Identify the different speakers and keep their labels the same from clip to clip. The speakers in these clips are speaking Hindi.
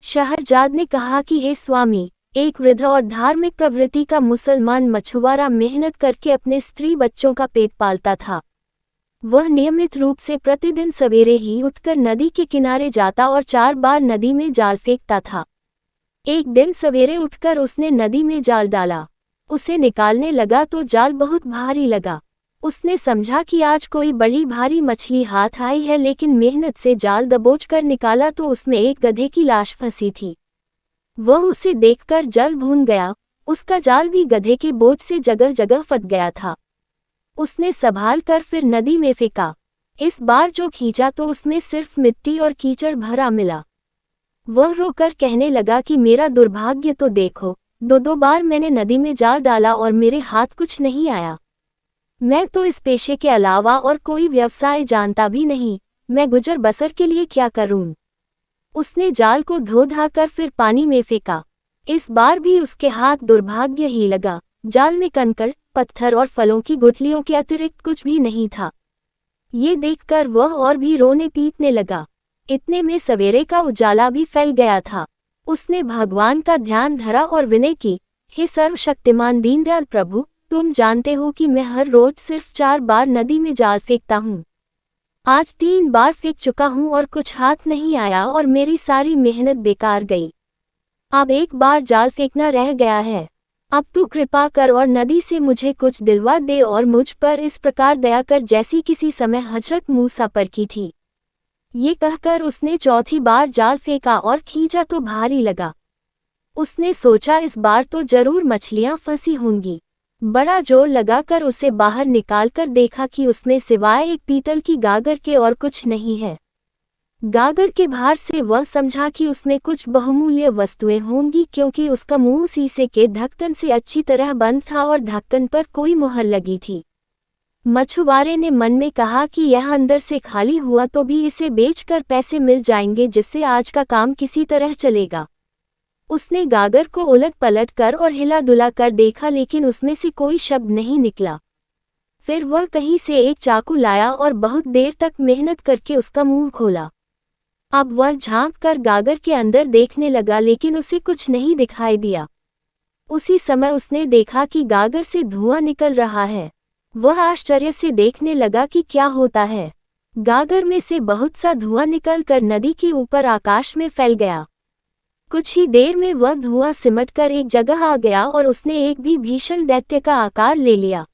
Speaker 1: शहरजाद ने कहा कि हे स्वामी, एक वृद्ध और धार्मिक प्रवृत्ति का मुसलमान मछुआरा मेहनत करके अपने स्त्री बच्चों का पेट पालता था। वह नियमित रूप से प्रतिदिन सवेरे ही उठकर नदी के किनारे जाता और 4 बार नदी में जाल फेंकता था। एक दिन सवेरे उठकर उसने नदी में जाल डाला। उसे निकालने लगा तो जाल बहुत भारी लगा। उसने समझा कि आज कोई बड़ी भारी मछली हाथ आई है, लेकिन मेहनत से जाल दबोचकर निकाला तो उसमें एक गधे की लाश फंसी थी। वह उसे देखकर जल भून गया। उसका जाल भी गधे के बोझ से जगह जगह फट गया था। उसने संभाल कर फिर नदी में फेंका। इस बार जो खींचा तो उसमें सिर्फ मिट्टी और कीचड़ भरा मिला। वह रोकर कहने लगा कि मेरा दुर्भाग्य तो देखो, 2 बार मैंने नदी में जाल डाला और मेरे हाथ कुछ नहीं आया। मैं तो इस पेशे के अलावा और कोई व्यवसाय जानता भी नहीं। मैं गुजर बसर के लिए क्या करूं? उसने जाल को धो धाकर फिर पानी में फेंका। इस बार भी उसके हाथ दुर्भाग्य ही लगा। जाल में कंकड़, पत्थर और फलों की गुठलियों के अतिरिक्त कुछ भी नहीं था। ये देखकर वह और भी रोने पीटने लगा। इतने में सवेरे का उजाला भी फैल गया था। उसने भगवान का ध्यान धरा और विनय की, हे सर्वशक्तिमान दीनदयाल प्रभु, तुम जानते हो कि मैं हर रोज सिर्फ 4 बार नदी में जाल फेंकता हूँ। आज 3 बार फेंक चुका हूँ और कुछ हाथ नहीं आया और मेरी सारी मेहनत बेकार गई। अब 1 बार जाल फेंकना रह गया है। अब तू कृपा कर और नदी से मुझे कुछ दिलवा दे और मुझ पर इस प्रकार दया कर जैसी किसी समय हजरत मूसा पर की थी। ये कहकर उसने 4थी बार जाल फेंका और खींचा तो भारी लगा। उसने सोचा इस बार तो जरूर मछलियां फंसी होंगी। बड़ा जोर लगाकर उसे बाहर निकालकर देखा कि उसमें सिवाय एक पीतल की गागर के और कुछ नहीं है। गागर के भार से वह समझा कि उसमें कुछ बहुमूल्य वस्तुएं होंगी, क्योंकि उसका मुंह शीशे के ढक्कन से अच्छी तरह बंद था और ढक्कन पर कोई मुहर लगी थी। मछुआरे ने मन में कहा कि यह अंदर से खाली हुआ तो भी इसे बेचकर पैसे मिल जाएंगे, जिससे आज का काम किसी तरह चलेगा। उसने गागर को उलट पलट कर और हिला डुला कर देखा, लेकिन उसमें से कोई शब्द नहीं निकला। फिर वह कहीं से एक चाकू लाया और बहुत देर तक मेहनत करके उसका मुंह खोला। अब वह झांक कर गागर के अंदर देखने लगा, लेकिन उसे कुछ नहीं दिखाई दिया। उसी समय उसने देखा कि गागर से धुआं निकल रहा है। वह आश्चर्य से देखने लगा कि क्या होता है। गागर में से बहुत सा धुआं निकलकर नदी के ऊपर आकाश में फैल गया। कुछ ही देर में वह धुआं सिमटकर एक जगह आ गया और उसने एक भी भीषण दैत्य का आकार ले लिया।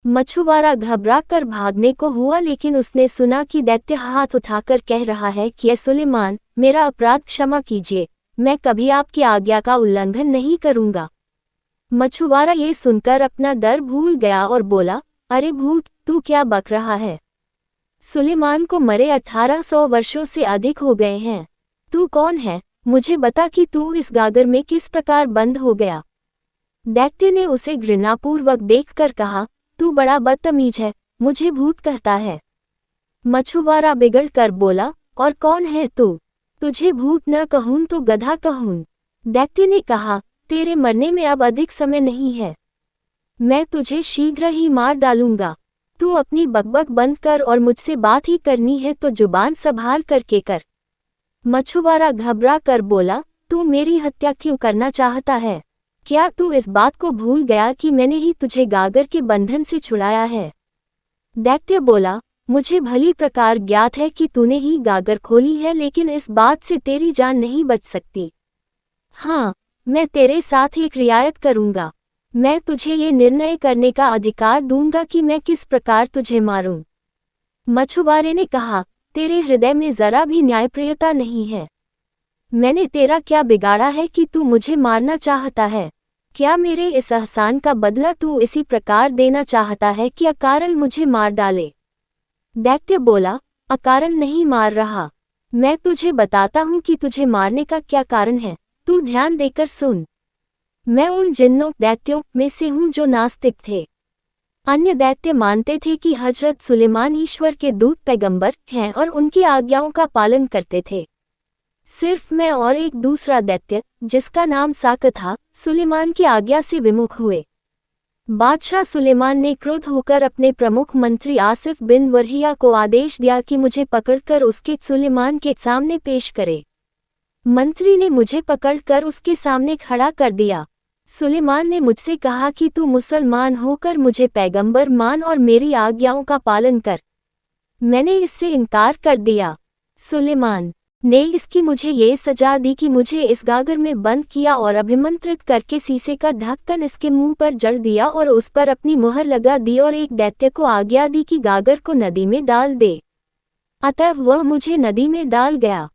Speaker 1: मछुआरा घबरा कर भागने को हुआ, लेकिन उसने सुना कि दैत्य हाथ उठाकर कह रहा है कि ए सुलेमान, मेरा अपराध क्षमा कीजिए, मैं कभी आपकी आज्ञा का उल्लंघन नहीं करूंगा। मछुआरा ये सुनकर अपना डर भूल गया और बोला, अरे भूत, तू क्या बक रहा है? सुलेमान को मरे 1800 वर्षों से अधिक हो गए हैं। तू कौन है? मुझे बता कि तू इस गागर में किस प्रकार बंद हो गया। दैत्य ने उसे घृणापूर्वक देखकर कहा, तू बड़ा बदतमीज है, मुझे भूत कहता है। मछुआरा बिगड़ कर बोला, और कौन है तू? तुझे भूत न कहूं तो गधा कहूं। दैत्य ने कहा, तेरे मरने में अब अधिक समय नहीं है। मैं तुझे शीघ्र ही मार डालूंगा। तू अपनी बकबक बंद कर और मुझसे बात ही करनी है तो जुबान संभाल करके कर। मछुआरा घबरा कर बोला, तू मेरी हत्या क्यों करना चाहता है? क्या तू इस बात को भूल गया कि मैंने ही तुझे गागर के बंधन से छुड़ाया है? दैत्य बोला, मुझे भली प्रकार ज्ञात है कि तूने ही गागर खोली है, लेकिन इस बात से तेरी जान नहीं बच सकती। हाँ, मैं तेरे साथ एक रियायत करूंगा। मैं तुझे ये निर्णय करने का अधिकार दूंगा कि मैं किस प्रकार तुझे मारूं। मछुआरे ने कहा, तेरे हृदय में जरा भी न्यायप्रियता नहीं है। मैंने तेरा क्या बिगाड़ा है कि तू मुझे मारना चाहता है? क्या मेरे इस एहसान का बदला तू इसी प्रकार देना चाहता है कि अकारण मुझे मार डाले? दैत्य बोला, अकारण नहीं मार रहा। मैं तुझे बताता हूँ कि तुझे मारने का क्या कारण है। तू ध्यान देकर सुन। मैं उन जिन्नों दैत्यों में से हूँ जो नास्तिक थे। अन्य दैत्य मानते थे कि हजरत सुलेमान ईश्वर के दूत पैगंबर हैं और उनकी आज्ञाओं का पालन करते थे। सिर्फ मैं और एक दूसरा दैत्य, जिसका नाम साक था, सुलेमान की आज्ञा से विमुख हुए। बादशाह सुलेमान ने क्रोध होकर अपने प्रमुख मंत्री आसिफ बिन वरहिया को आदेश दिया कि मुझे पकड़कर उसके सुलेमान के सामने पेश करे। मंत्री ने मुझे पकड़कर उसके सामने खड़ा कर दिया। सुलेमान ने मुझसे कहा कि तू मुसलमान होकर मुझे पैगंबर मान और मेरी आज्ञाओं का पालन कर। मैंने इससे इनकार कर दिया। सुलेमान ने इसकी मुझे ये सजा दी कि मुझे इस गागर में बंद किया और अभिमंत्रित करके शीशे का ढक्कन इसके मुंह पर जड़ दिया और उस पर अपनी मुहर लगा दी और एक दैत्य को आज्ञा दी कि गागर को नदी में डाल दे। अतः वह मुझे नदी में डाल गया।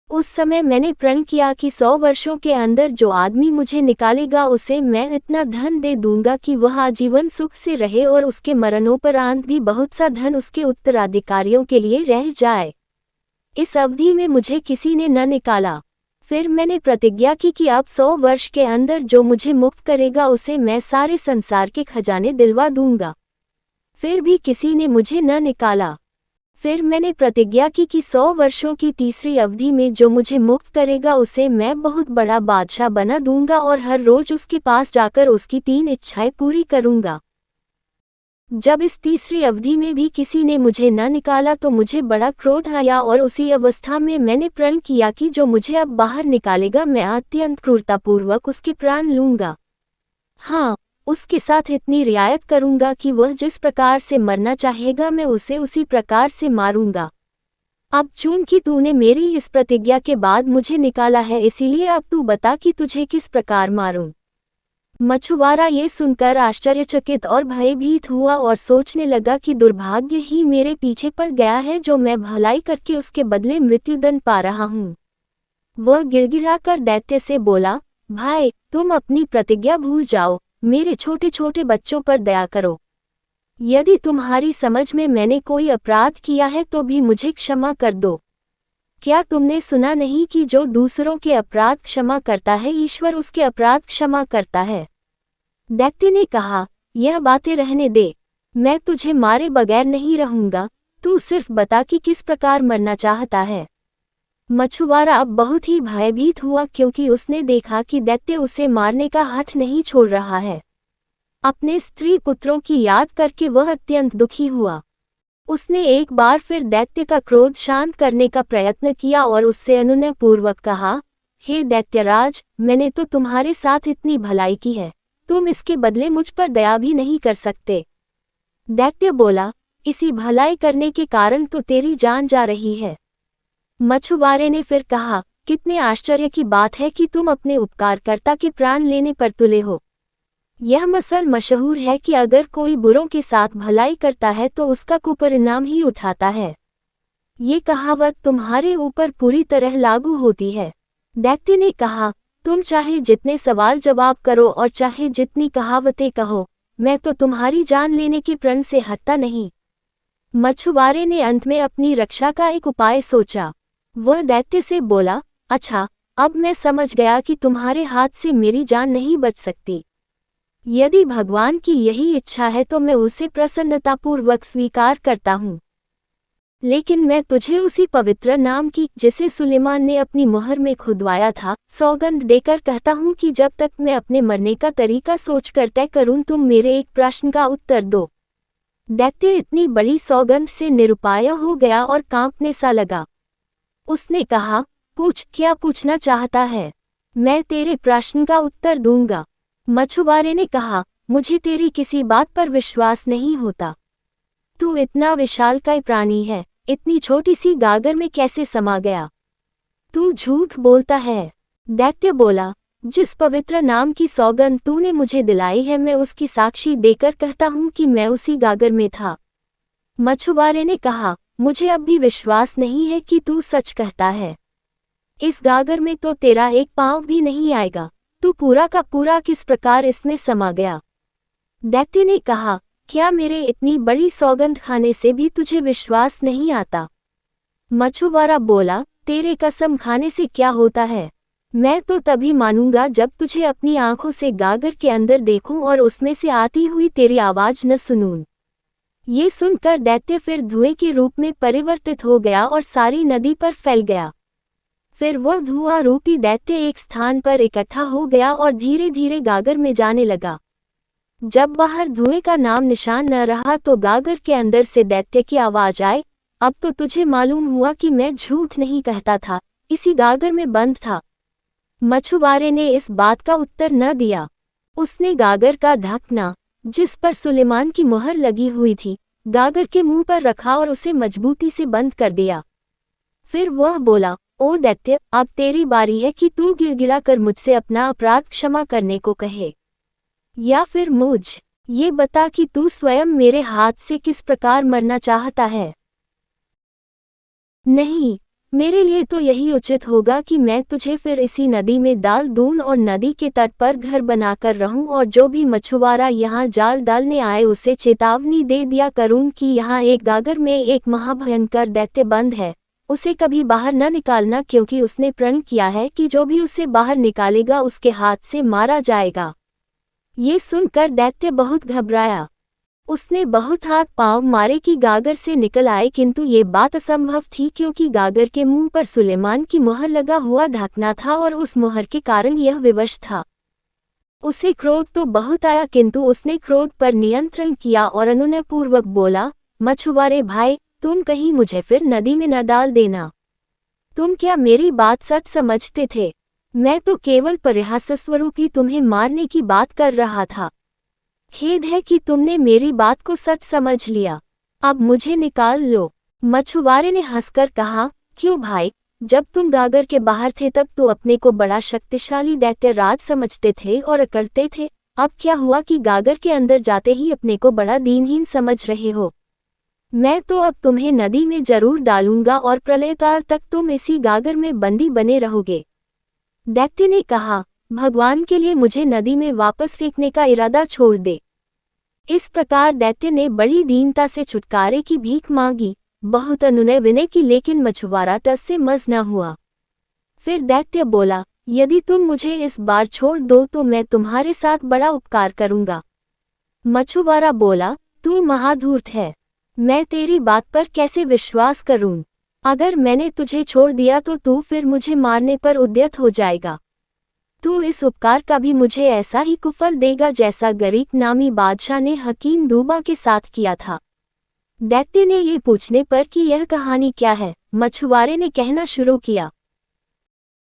Speaker 1: उस समय मैंने प्रण किया कि 100 वर्षों के अंदर जो आदमी मुझे निकालेगा उसे मैं इतना धन दे दूंगा कि वह आजीवन सुख से रहे और उसके मरणोपरांत भी बहुत सा धन उसके उत्तराधिकारियों के लिए रह जाए। इस अवधि में मुझे किसी ने न निकाला। फिर मैंने प्रतिज्ञा की कि अब 100 वर्ष के अंदर जो मुझे मुक्त करेगा उसे मैं सारे संसार के खजाने दिलवा दूंगा। फिर भी किसी ने मुझे न निकाला। फिर मैंने प्रतिज्ञा की कि 100 वर्षों की तीसरी अवधि में जो मुझे मुक्त करेगा उसे मैं बहुत बड़ा बादशाह बना दूंगा और हर रोज उसके पास जाकर उसकी 3 इच्छाएं पूरी करूंगा। जब इस तीसरी अवधि में भी किसी ने मुझे न निकाला तो मुझे बड़ा क्रोध आया और उसी अवस्था में मैंने प्रण किया कि जो मुझे अब बाहर निकालेगा मैं अत्यंत क्रूरतापूर्वक उसके प्राण लूंगा। हाँ, उसके साथ इतनी रियायत करूंगा कि वह जिस प्रकार से मरना चाहेगा मैं उसे उसी प्रकार से मारूंगा। अब चूंकि तूने मेरी इस प्रतिज्ञा के बाद मुझे निकाला है इसीलिए अब तू बता कि तुझे किस प्रकार मारूं। मछुआरा ये सुनकर आश्चर्यचकित और भयभीत हुआ और सोचने लगा कि दुर्भाग्य ही मेरे पीछे पड़ गया है जो मैं भलाई करके उसके बदले मृत्युदंड पा रहा हूँ। वह गिड़गिड़ाकर दैत्य से बोला, भाई तुम अपनी प्रतिज्ञा भूल जाओ, मेरे छोटे छोटे बच्चों पर दया करो। यदि तुम्हारी समझ में मैंने कोई अपराध किया है तो भी मुझे क्षमा कर दो। क्या तुमने सुना नहीं कि जो दूसरों के अपराध क्षमा करता है ईश्वर उसके अपराध क्षमा करता है। दैत्य ने कहा, यह बातें रहने दे, मैं तुझे मारे बगैर नहीं रहूंगा, तू सिर्फ बता कि किस प्रकार मरना चाहता है। मछुआरा अब बहुत ही भयभीत हुआ क्योंकि उसने देखा कि दैत्य उसे मारने का हठ नहीं छोड़ रहा है। अपने स्त्री पुत्रों की याद करके वह अत्यंत दुखी हुआ। उसने एक बार फिर दैत्य का क्रोध शांत करने का प्रयत्न किया और उससे अनुनयपूर्वक कहा, हे दैत्यराज, मैंने तो तुम्हारे साथ इतनी भलाई की है, तुम इसके बदले मुझ पर दया भी नहीं कर सकते। दैत्य बोला, इसी भलाई करने के कारण तो तेरी जान जा रही है। मछुआरे ने फिर कहा, कितने आश्चर्य की बात है कि तुम अपने उपकारकर्ता के प्राण लेने पर तुले हो। यह मसल मशहूर है कि अगर कोई बुरों के साथ भलाई करता है तो उसका कुपरिणाम ही उठाता है। ये कहावत तुम्हारे ऊपर पूरी तरह लागू होती है। दैत्य ने कहा, तुम चाहे जितने सवाल जवाब करो और चाहे जितनी कहावतें कहो, मैं तो तुम्हारी जान लेने के प्रण से हटता नहीं। मछुआरे ने अंत में अपनी रक्षा का एक उपाय सोचा। वह दैत्य से बोला, अच्छा, अब मैं समझ गया कि तुम्हारे हाथ से मेरी जान नहीं बच सकती। यदि भगवान की यही इच्छा है तो मैं उसे प्रसन्नतापूर्वक स्वीकार करता हूँ। लेकिन मैं तुझे उसी पवित्र नाम की जिसे सुलेमान ने अपनी मुहर में खुदवाया था सौगंध देकर कहता हूँ कि जब तक मैं अपने मरने का तरीका सोचकर तय करूँ तुम मेरे एक प्रश्न का उत्तर दो। दैत्य इतनी बड़ी सौगंध से निरुपाय हो गया और कांपने सा लगा। उसने कहा, पूछ, क्या पूछना चाहता है, मैं तेरे प्रश्न का उत्तर दूंगा। मछुआरे ने कहा, मुझे तेरी किसी बात पर विश्वास नहीं होता। तू इतना विशालकाय प्राणी है, इतनी छोटी सी गागर में कैसे समा गया? तू झूठ बोलता है। दैत्य बोला, जिस पवित्र नाम की सौगंध तूने मुझे दिलाई है मैं उसकी साक्षी देकर कहता हूँ कि मैं उसी गागर में था। मछुआरे ने कहा, मुझे अब भी विश्वास नहीं है कि तू सच कहता है। इस गागर में तो तेरा एक पांव भी नहीं आएगा, तू पूरा का पूरा किस प्रकार इसमें समा गया? दैत्य ने कहा, क्या मेरे इतनी बड़ी सौगंध खाने से भी तुझे विश्वास नहीं आता? मछुआरा बोला, तेरे कसम खाने से क्या होता है? मैं तो तभी मानूंगा जब तुझे अपनी आंखों से गागर के अंदर देखूं और उसमें से आती हुई तेरी आवाज न सुनूं। ये सुनकर दैत्य फिर धुएं के रूप में परिवर्तित हो गया और सारी नदी पर फैल गया। फिर वह धुआं रूपी दैत्य एक स्थान पर इकट्ठा हो गया और धीरे धीरे गागर में जाने लगा। जब बाहर धुएं का नाम निशान न रहा तो गागर के अंदर से दैत्य की आवाज आई, अब तो तुझे मालूम हुआ कि मैं झूठ नहीं कहता था, इसी गागर में बंद था। मछुआरे ने इस बात का उत्तर न दिया। उसने गागर का ढकना, जिस पर सुलेमान की मुहर लगी हुई थी, गागर के मुंह पर रखा और उसे मजबूती से बंद कर दिया। फिर वह बोला, ओ दैत्य, अब तेरी बारी है कि तू गिड़गिड़ा कर मुझसे अपना अपराध क्षमा करने को कहे, या फिर मुझ ये बता कि तू स्वयं मेरे हाथ से किस प्रकार मरना चाहता है। नहीं, मेरे लिए तो यही उचित होगा कि मैं तुझे फिर इसी नदी में डाल दूं और नदी के तट पर घर बनाकर रहूं, और जो भी मछुआरा यहाँ जाल डालने आए उसे चेतावनी दे दिया करूं कि यहाँ एक गागर में एक महाभयंकर दैत्य बंद है, उसे कभी बाहर न निकालना, क्योंकि उसने प्रण किया है कि जो भी उसे बाहर निकालेगा उसके हाथ से मारा जाएगा। ये सुनकर दैत्य बहुत घबराया। उसने बहुत हाथ पांव मारे कि गागर से निकल आए, किंतु ये बात असंभव थी, क्योंकि गागर के मुंह पर सुलेमान की मुहर लगा हुआ ढकना था और उस मुहर के कारण यह विवश था। उसे क्रोध तो बहुत आया, किंतु उसने क्रोध पर नियंत्रण किया और अनुनयपूर्वक बोला, मछुआरे भाई, तुम कहीं मुझे फिर नदी में न डाल देना। तुम क्या मेरी बात सच समझते थे? मैं तो केवल परिहासस्वरूप ही तुम्हें मारने की बात कर रहा था। खेद है कि तुमने मेरी बात को सच समझ लिया। अब मुझे निकाल लो। मछुआरे ने हंसकर कहा, क्यों भाई, जब तुम गागर के बाहर थे तब तो अपने को बड़ा शक्तिशाली दैत्य राज समझते थे और अकड़ते थे। अब क्या हुआ कि गागर के अंदर जाते ही अपने को बड़ा दीनहीन समझ रहे हो? मैं तो अब तुम्हें नदी में जरूर डालूंगा और प्रलयकाल तक तुम इसी गागर में बंदी बने रहोगे। दैत्य ने कहा, भगवान के लिए मुझे नदी में वापस फेंकने का इरादा छोड़ दे। इस प्रकार दैत्य ने बड़ी दीनता से छुटकारे की भीख मांगी, बहुत अनुनय विनय की, लेकिन मछुआरा टस से मस न हुआ। फिर दैत्य बोला, यदि तुम मुझे इस बार छोड़ दो तो मैं तुम्हारे साथ बड़ा उपकार करूंगा। मछुआरा बोला, तू महाधूर्त है, मैं तेरी बात पर कैसे विश्वास करूं? अगर मैंने तुझे छोड़ दिया तो तू फिर मुझे मारने पर उद्यत हो जाएगा। तू इस उपकार का भी मुझे ऐसा ही कुफल देगा जैसा गरीक नामी बादशाह ने हकीम दूबा के साथ किया था। दैत्य ने ये पूछने पर कि यह कहानी क्या है, मछुआरे ने कहना शुरू किया।